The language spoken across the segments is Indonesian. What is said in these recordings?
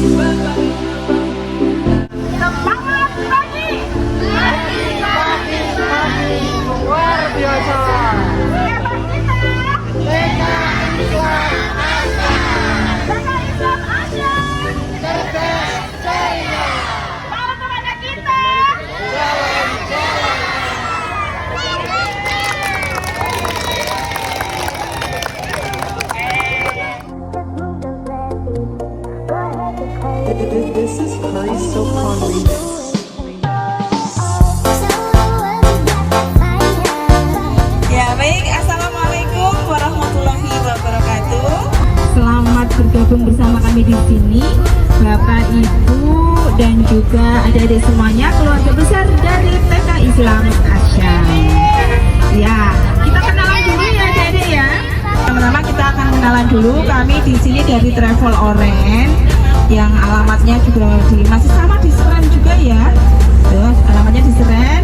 Semangat pagi! Luar biasa! Siapa kita? TK Asy Syams. Mau kemana kita? This is Curry Soap on Remix. Ya baik, assalamualaikum warahmatullahi wabarakatuh. Selamat bergabung bersama kami di sini, Bapak, Ibu, dan juga adik-adik semuanya, keluarga besar dari TK Asy Syams. Ya, kita kenalan dulu ya adik-adik ya. Pertama kita akan kenalan dulu. Kami di sini dari Travelorent, yang alamatnya juga masih sama di Senin juga ya. Tuh, alamatnya di Senin.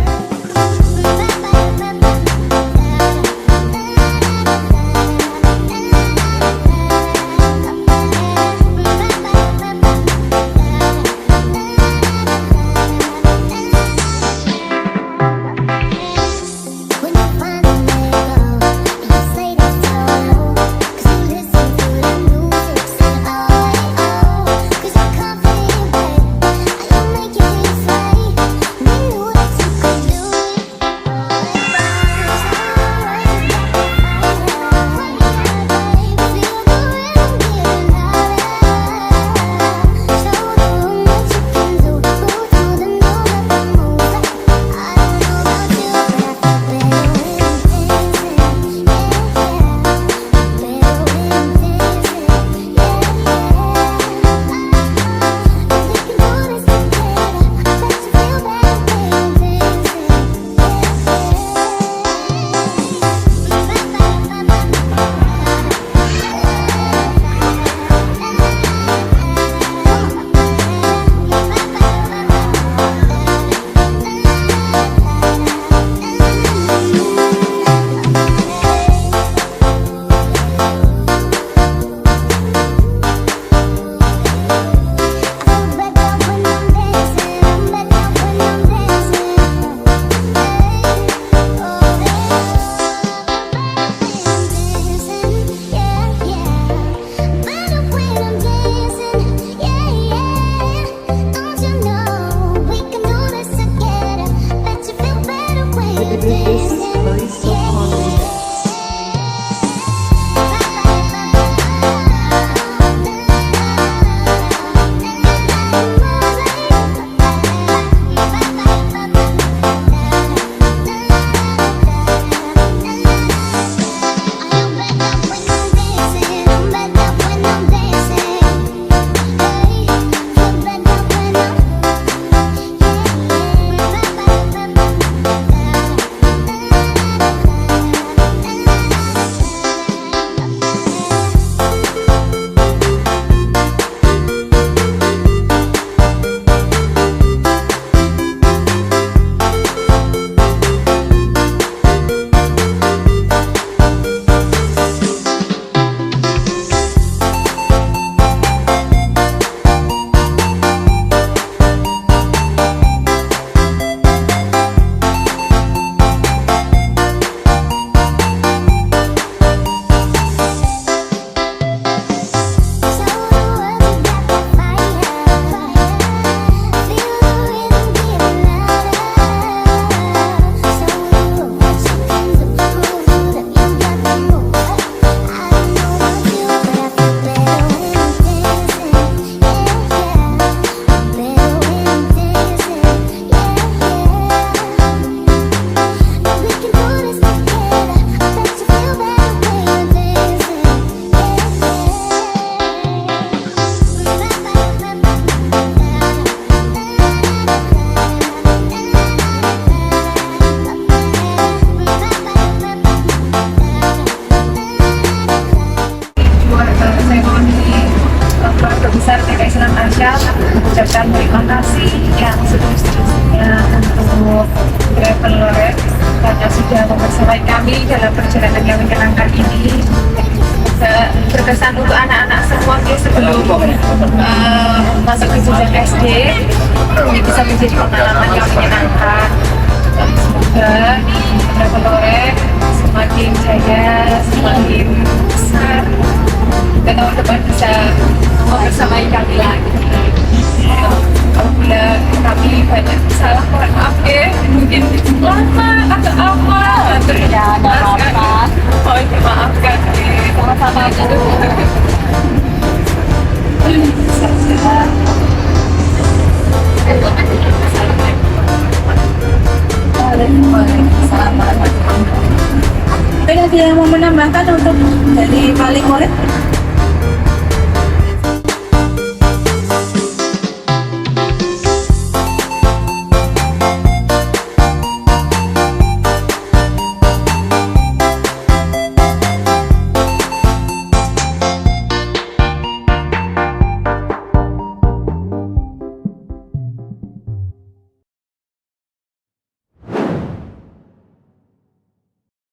This is Curry Soap on Remix. mengucapkan terima kasih yang seterus-terusnya untuk Travelorent karena sudah membersamai kami dalam perjalanan yang menyenangkan ini. Berkesan untuk anak-anak semua sebelum masuk ke jenjang SD, ini bisa menjadi pengalaman yang menyenangkan. Semoga Travelorent semakin jaya, semakin besar, dan tahun depan bisa membersamai kami lagi. Apabila kami banyak salah, mohon maaf ya, mungkin lama atau apa, Ya, nggak apa-apa. mohon dimaafkan ya. Sama-sama Bu. Ada yang mau menambahkan untuk dari paling murid?